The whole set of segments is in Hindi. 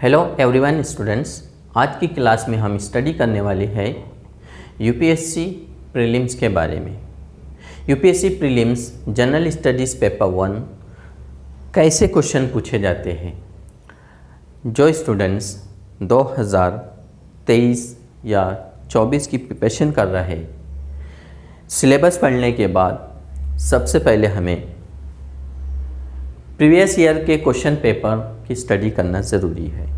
हेलो एवरीवन स्टूडेंट्स, आज की क्लास में हम स्टडी करने वाले हैं यूपीएससी प्रीलिम्स के बारे में। UPSC prelims general studies paper 1 कैसे क्वेश्चन पूछे जाते हैं। जो स्टूडेंट्स 2023 या 24 की प्रिपरेशन कर रहे हैं, सिलेबस पढ़ने के बाद सबसे पहले हमें प्रीवियस ईयर के क्वेश्चन पेपर की स्टडी करना ज़रूरी है।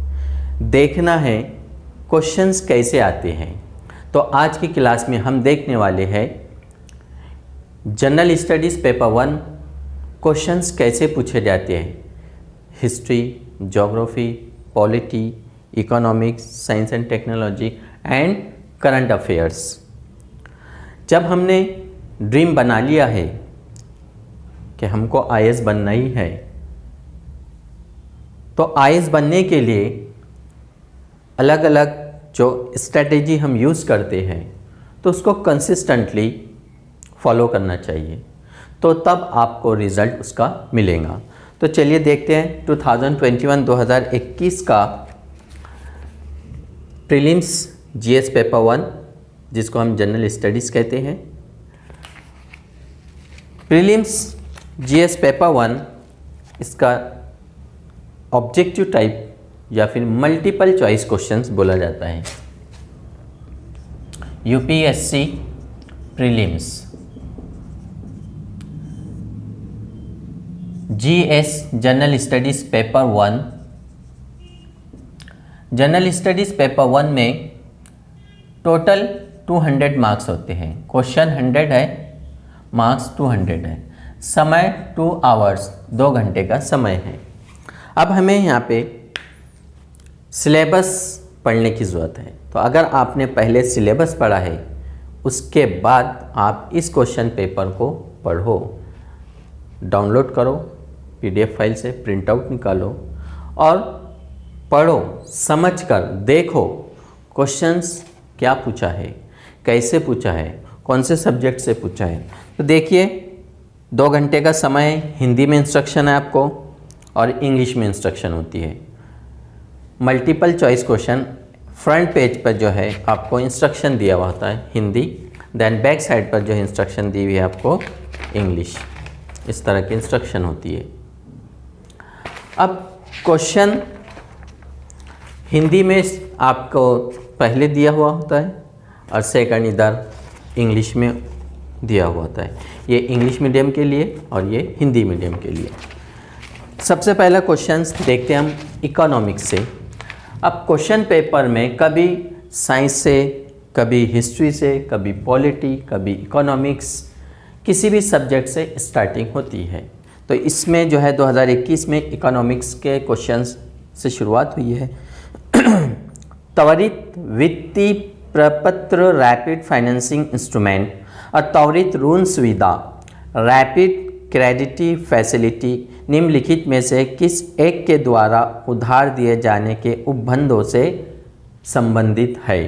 देखना है क्वेश्चंस कैसे आते हैं। तो आज की क्लास में हम देखने वाले हैं जनरल स्टडीज़ पेपर 1 क्वेश्चंस कैसे पूछे जाते हैं। History, geography, polity, economics, science and technology and current affairs. जब हमने ड्रीम बना लिया है कि हमको आईएएस बनना ही है, तो आईएएस बनने के लिए अलग अलग जो स्ट्रेटेजी हम यूज़ करते हैं तो उसको कंसिस्टेंटली फॉलो करना चाहिए, तो तब आपको रिज़ल्ट उसका मिलेगा। तो चलिए देखते हैं 2021 का प्रीलिम्स जीएस पेपर 1, जिसको हम जनरल स्टडीज़ कहते हैं। प्रीलिम्स जीएस पेपर 1 इसका ऑब्जेक्टिव टाइप या फिर मल्टीपल चॉइस क्वेश्चंस बोला जाता है। UPSC prelims GS general studies paper 1। General studies paper 1 में टोटल 200 मार्क्स होते हैं। क्वेश्चन 100 है, मार्क्स 200 है। समय 2 आवर्स, 2 घंटे का समय है। अब हमें यहाँ पे सिलेबस पढ़ने की ज़रूरत है। तो अगर आपने पहले सिलेबस पढ़ा है, उसके बाद आप इस क्वेश्चन पेपर को पढ़ो, डाउनलोड करो पीडीएफ फाइल से, प्रिंट आउट निकालो और पढ़ो, समझकर देखो क्वेश्चंस क्या पूछा है, कैसे पूछा है, कौन से सब्जेक्ट से पूछा है। तो देखिए 2 घंटे का समय, हिंदी में इंस्ट्रक्शन है आपको और इंग्लिश में इंस्ट्रक्शन होती है। Multiple choice question front page पर जो है आपको इंस्ट्रक्शन दिया हुआ होता है हिंदी, देन बैक साइड पर जो है इंस्ट्रक्शन दी हुई है आपको इंग्लिश। इस तरह की इंस्ट्रक्शन होती है। अब क्वेश्चन हिंदी में आपको पहले दिया हुआ होता है और सेकंड इधर इंग्लिश में दिया हुआ होता है। ये इंग्लिश मीडियम के लिए और ये हिंदी मीडियम के लिए। सबसे पहला क्वेश्चन देखते हैं हम इकोनॉमिक्स से। अब क्वेश्चन पेपर में कभी साइंस से, कभी हिस्ट्री से, कभी पॉलिटी, कभी इकोनॉमिक्स, किसी भी सब्जेक्ट से स्टार्टिंग होती है। तो इसमें जो है 2021 में इकोनॉमिक्स के क्वेश्चंस से शुरुआत हुई है। त्वरित वित्तीय प्रपत्र, रैपिड फाइनेंसिंग इंस्ट्रूमेंट और त्वरित ऋण सुविधा, रैपिड क्रेडिटी फैसिलिटी निम्नलिखित में से किस एक के द्वारा उधार दिए जाने के उपबंधों से संबंधित है।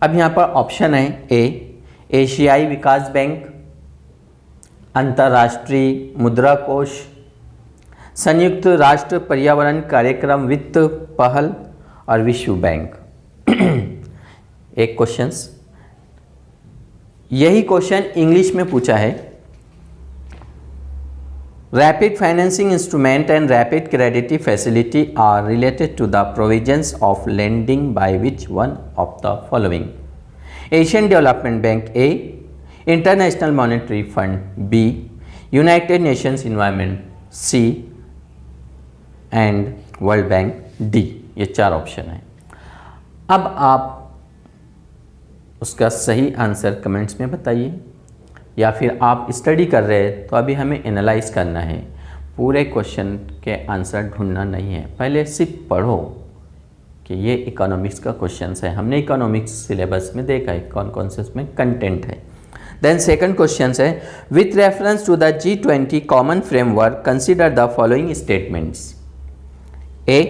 अब यहाँ पर ऑप्शन है ए एशियाई विकास बैंक, अंतर्राष्ट्रीय मुद्रा कोष, संयुक्त राष्ट्र पर्यावरण कार्यक्रम वित्त पहल और विश्व बैंक। एक क्वेश्चंस, यही क्वेश्चन इंग्लिश में पूछा है। Rapid financing instrument and rapid credit facility are related to the provisions of lending by which one of the following? Asian Development Bank A, International Monetary Fund B, United Nations Environment C and World Bank D। ये 4 ऑप्शन हैं। अब आप उसका सही आंसर कमेंट्स में बताइए, या फिर आप स्टडी कर रहे हैं तो अभी हमें एनालाइज करना है, पूरे क्वेश्चन के आंसर ढूंढना नहीं है। पहले सिर्फ पढ़ो कि ये इकोनॉमिक्स का क्वेश्चन है। हमने इकोनॉमिक्स सिलेबस में देखा है कौन कौन से उसमें कंटेंट है। देन सेकंड क्वेश्चन है, with reference to the G20 common framework consider the following statements. A,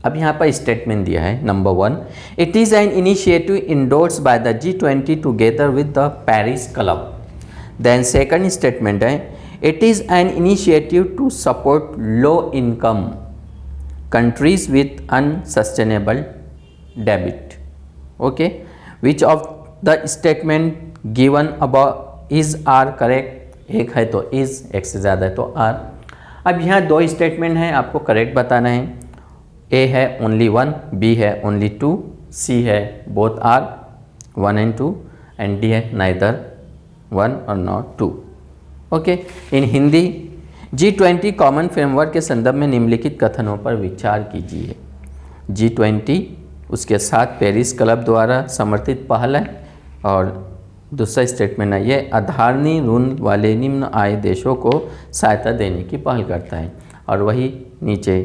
अब यहाँ पर स्टेटमेंट दिया है नंबर 1, it is an initiative endorse by the G20 together with the Paris Club. Then second statement है, it is an initiative to support low income countries with unsustainable debt. Okay, which of the statement given above is are correct? एक है तो is, एक से ज़्यादा है तो are. अब यहाँ दो स्टेटमेंट हैं, आपको करेक्ट बताना है. A है only one, B है only two, C है both are 1 and 2 and D है neither 1 or not 2. Okay, in Hindi G20 common framework के संदर्भ में निम्नलिखित कथनों पर विचार कीजिए. G20 उसके साथ पेरिस क्लब द्वारा समर्थित पहल है और दूसरा स्टेटमेंट है ये आधारनीय ऋण वाले निम्न आय देशों को सहायता देने की पहल करता है. और वही नीचे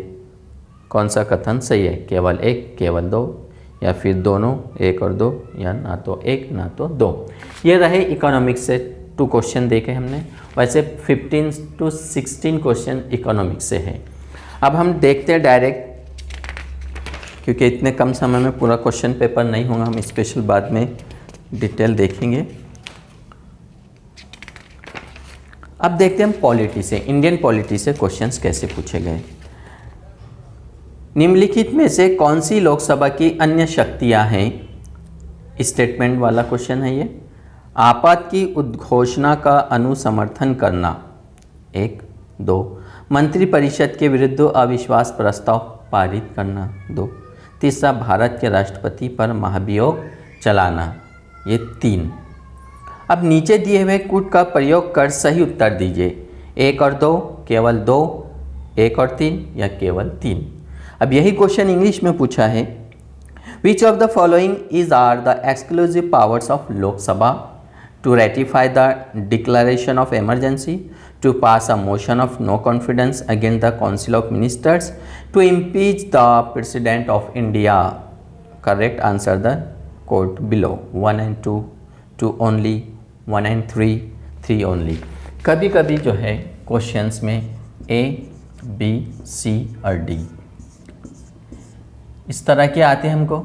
कौन सा कथन सही है, केवल एक, केवल दो, या फिर दोनों, एक और दो, या ना तो एक ना तो दो. ये रहे इकोनॉमिक्स से 2 क्वेश्चन देखे हमने. वैसे 15 to 16 क्वेश्चन इकोनॉमिक्स से है. अब हम देखते हैं डायरेक्ट, क्योंकि इतने कम समय में पूरा क्वेश्चन पेपर नहीं होगा, हम स्पेशल बाद में डिटेल देखेंगे. अब देखते हैं हम पॉलिटी से, इंडियन पॉलिटी से क्वेश्चंस कैसे पूछे गए. निम्नलिखित में से कौन सी लोकसभा की अन्य शक्तियां हैं? स्टेटमेंट वाला क्वेश्चन है ये. आपात की उद्घोषणा का अनुसमर्थन करना, 1. 2. मंत्रिपरिषद के विरुद्ध अविश्वास प्रस्ताव पारित करना, 2. तीसरा, भारत के राष्ट्रपति पर महाभियोग चलाना, ये 3. अब नीचे दिए हुए कूट का प्रयोग कर सही उत्तर दीजिए. 1 और 2, केवल 2, 1 और 3, या केवल 3. अब यही क्वेश्चन इंग्लिश में पूछा है. Which of the following is are the exclusive powers of Lok Sabha? To ratify the declaration of emergency, to pass a motion of no confidence against the council of ministers, to impeach the president of India. Correct answer the code below. 1 and 2, 2 only, 1 and 3, 3 only. कभी कभी जो है क्वेश्चंस में A, B, C और D इस तरह के आते हैं हमको.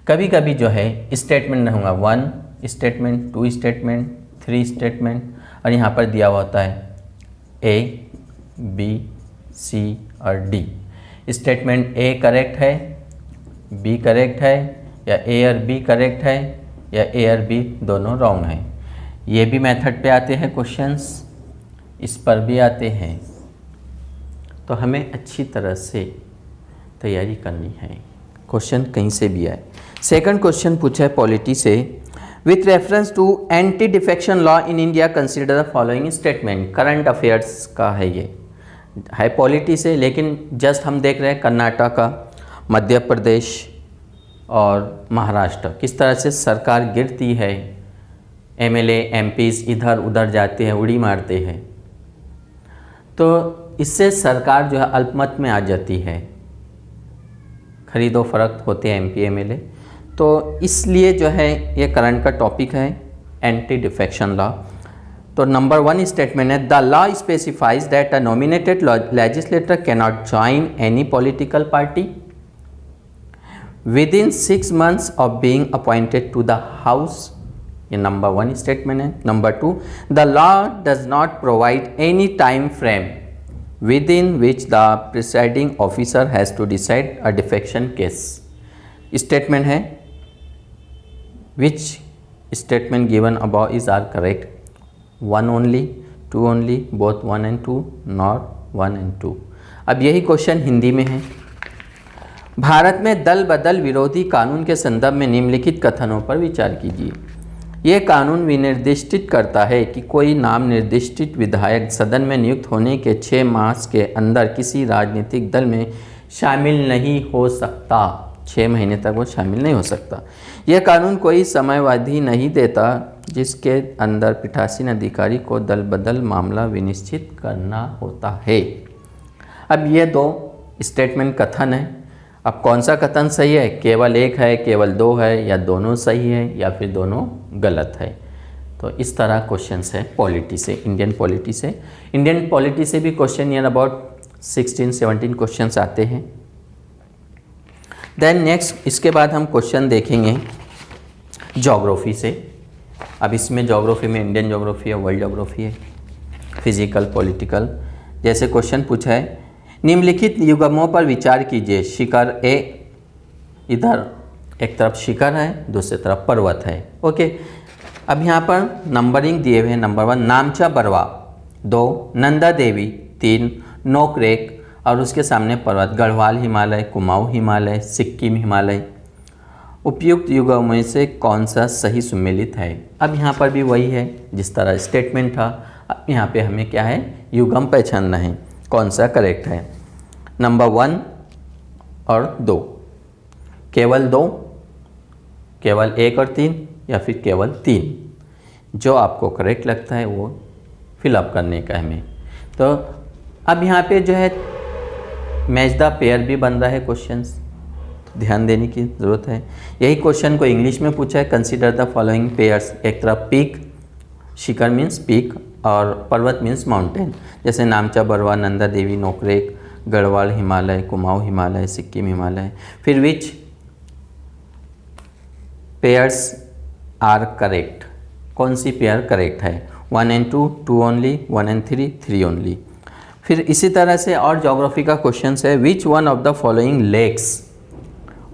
कभी कभी जो है स्टेटमेंट नहीं होगा, 1 स्टेटमेंट, 2 स्टेटमेंट, 3 स्टेटमेंट, और यहाँ पर दिया हुआ होता है A, B, C और D. स्टेटमेंट A करेक्ट है, B करेक्ट है, या A और B करेक्ट है, या A और B दोनों रॉन्ग हैं. ये भी मेथड पे आते हैं क्वेश्चंस, इस पर भी आते हैं. तो हमें अच्छी तरह से तैयारी करनी है, क्वेश्चन कहीं से भी आए. सेकंड क्वेश्चन पूछा है पॉलिटी से. With reference to anti defection law in India consider the following statement. Current affairs का है, ये है पॉलिटी से, लेकिन जस्ट हम देख रहे हैं कर्नाटका, मध्य प्रदेश और महाराष्ट्र किस तरह से सरकार गिरती है, MLA MPs इधर उधर जाते हैं, उड़ी मारते हैं. तो इससे सरकार जो है अल्पमत में आ जाती है, खरीदो फरोख्त होते हैं MP MLA. तो इसलिए जो है ये करंट का टॉपिक है, एंटी डिफेक्शन लॉ. तो नंबर 1 स्टेटमेंट है, the law specifies that a nominated legislator can not join any political party within 6 months of being appointed to the house. ये नंबर 1 स्टेटमेंट है. Number 2, the law does not provide any time frame within which the presiding officer has to decide a defection case. Statement है. which statement given above is are correct? 1 only, 2 only, both 1 and 2, not 1 and 2. अब यही क्वेश्चन हिंदी में है. भारत में दल बदल विरोधी कानून के संदर्भ में निम्नलिखित कथनों पर विचार कीजिए. ये कानून विनिर्दिष्टित करता है कि कोई नाम निर्दिष्टित विधायक सदन में नियुक्त होने के 6 मास के अंदर किसी राजनीतिक दल में शामिल नहीं हो सकता. 6 महीने तक वो शामिल नहीं हो सकता. यह कानून कोई समयावधि नहीं देता जिसके अंदर पीठासीन अधिकारी को दल बदल मामला विनिश्चित करना होता है. अब ये 2 स्टेटमेंट कथन है. अब कौन सा कथन सही है? केवल एक है, केवल 2 है, या दोनों सही है, या फिर दोनों गलत है. तो इस तरह क्वेश्चंस है पॉलिटी से, इंडियन पॉलिटी से. इंडियन पॉलिटी से भी क्वेश्चन नियर अबाउट 16-17 क्वेश्चंस आते हैं. देन नेक्स्ट इसके बाद हम क्वेश्चन देखेंगे ज्योग्राफी से. अब इसमें ज्योग्राफी में इंडियन ज्योग्राफी है, वर्ल्ड ज्योग्राफी है, फिजिकल, पॉलिटिकल. जैसे क्वेश्चन पूछा है, निम्नलिखित युग्मों पर विचार कीजिए। शिखर ए, इधर एक तरफ शिखर है, दूसरी तरफ पर्वत है। ओके, अब यहाँ पर नंबरिंग दिए हुए हैं। नंबर 1 नामचा बरवा, 2 नंदा देवी, 3 नोकरेक और उसके सामने पर्वत गढ़वाल हिमालय, कुमाऊं हिमालय, सिक्किम हिमालय। उपयुक्त युग्मों में से कौन सा सही सुमेलित है? अब यहाँ पर भी वही है जिस तरह स्टेटमेंट था। अब यहाँ पे हमें क्या है, युग्म पहचानना है कौन सा करेक्ट है। नंबर 1 और 2, केवल 2, केवल 1 और 3 या फिर केवल 3, जो आपको करेक्ट लगता है वो फिलअप करने का है हमें। तो अब यहाँ पे जो है मैच द पेयर भी बन रहा है क्वेश्चंस, तो ध्यान देने की ज़रूरत है। यही क्वेश्चन को इंग्लिश में पूछा है। Consider the following pairs. एक तरफ पीक, शिखर मीन्स पीक और पर्वत मीन्स माउंटेन, जैसे नामचा बरवा, नंदा देवी, नोकरेक, गढ़वाल हिमालय, कुमाऊं हिमालय, सिक्किम हिमालय। फिर विच पेयर्स आर करेक्ट, कौन सी पेयर करेक्ट है? 1 and 2, 2 ओनली, 1 and 3, 3 ओनली। फिर इसी तरह से और ज्योग्राफी का क्वेश्चन है। Which one of the following lakes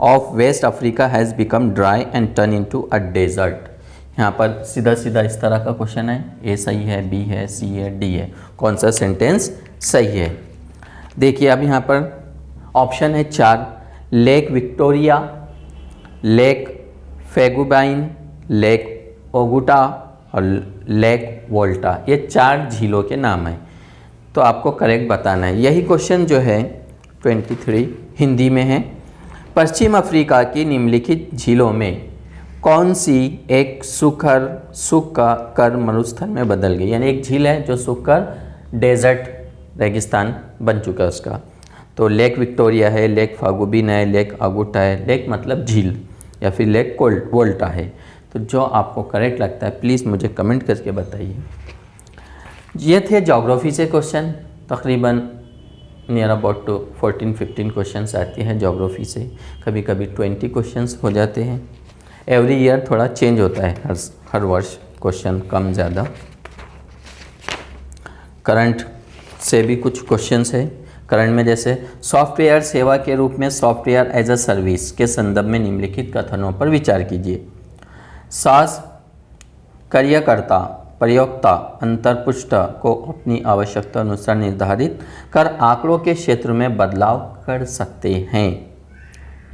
of West Africa has become dry and turn into a desert. यहाँ पर सीधा सीधा इस तरह का क्वेश्चन है। ए सही है, बी है, सी है, डी है, कौन सा सेंटेंस सही है? देखिए अब यहाँ पर ऑप्शन है 4, लेक विक्टोरिया, लेक फेगुबाइन, लेक ओगुटा और लेक वोल्टा। ये 4 झीलों के नाम हैं, तो आपको करेक्ट बताना है। यही क्वेश्चन जो है 23 हिंदी में है। पश्चिम अफ्रीका की निम्नलिखित झीलों में कौन सी एक सूख कर मरुस्थल में बदल गई? यानी एक झील है जो सूख कर डेजर्ट रेगिस्तान बन चुका है उसका। तो लेक विक्टोरिया है, लेक फागुबिन है, लेक अगुटा है, लेक मतलब झील, या फिर लेक वोल्टा है। तो जो आपको करेक्ट लगता है प्लीज़ मुझे कमेंट करके बताइए। ये थे ज्योग्राफी से क्वेश्चन, तकरीबन नियर अबाउट 14-15 क्वेश्चंस आते हैं ज्योग्राफी से। कभी कभी 20 क्वेश्चंस हो जाते हैं। एवरी ईयर थोड़ा चेंज होता है, हर वर्ष क्वेश्चन कम ज़्यादा। करंट से भी कुछ क्वेश्चंस है। करंट में जैसे सॉफ्टवेयर सेवा के रूप में सॉफ्टवेयर एज अ सर्विस के संदर्भ में निम्नलिखित कथनों पर विचार कीजिए। सास कार्यकर्ता प्रयोक्ता अंतर्पृष्ठ को अपनी आवश्यकता अनुसार निर्धारित कर आंकड़ों के क्षेत्र में बदलाव कर सकते हैं,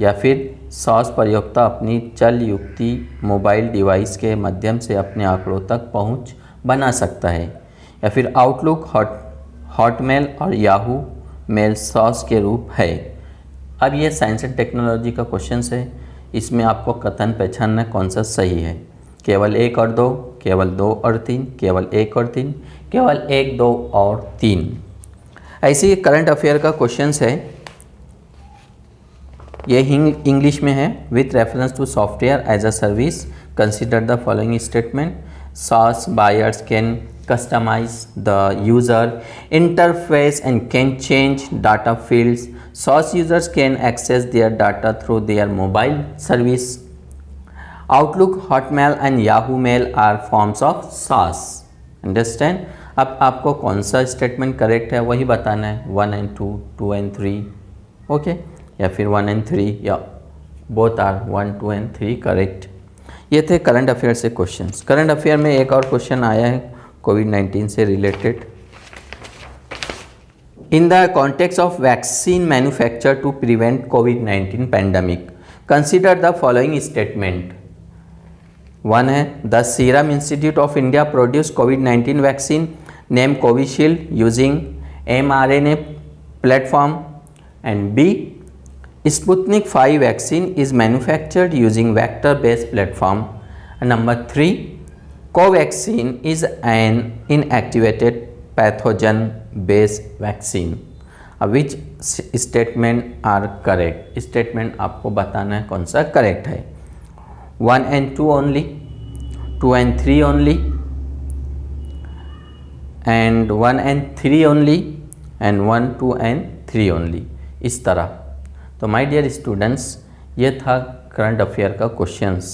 या फिर सॉस प्रयोक्ता अपनी चल युक्ति मोबाइल डिवाइस के माध्यम से अपने आंकड़ों तक पहुंच बना सकता है, या फिर आउटलुक हॉटमेल और याहू मेल सॉस के रूप है। अब ये साइंस एंड टेक्नोलॉजी का क्वेश्चन है, इसमें आपको कथन पहचानना कौन सा सही है। केवल 1 और 2, केवल 2 और 3, केवल 1 और 3, केवल 1, 2 और 3। ऐसे ही करंट अफेयर का क्वेश्चन है, ये इंग्लिश में है। With reference to software as a service consider the following statement. SaaS buyers can customize the user interface and can change data fields. SaaS users can access their data through their mobile service. Outlook, Hotmail and Yahoo Mail are forms of SaaS. Understand? अब आपको कौन सा स्टेटमेंट करेक्ट है वही बताना है। 1 and 2, 2 and 3, ओके, या फिर 1 and 3, या बोथ आर 1, 2 and 3 करेक्ट। ये थे करंट अफेयर से क्वेश्चंस। करंट अफेयर में एक और क्वेश्चन आया है कोविड-19 से related. In the context of vaccine manufacture to prevent कोविड-19 pandemic consider the following statement. 1 है the Serum Institute of India produce कोविड-19 vaccine name Covishield using mRNA platform, and B Sputnik 5 vaccine is manufactured using vector-based platform. And number 3, Covaxin is an inactivated pathogen-based vaccine. Which statement are correct? Statement आपको बताना है कौन सा करेक्ट है। 1 and 2 only, 2 and 3 only, and 1 and 3 only, and 1, 2 and 3 only, इस तरह। तो माय डियर स्टूडेंट्स, ये था करंट अफेयर का क्वेश्चंस।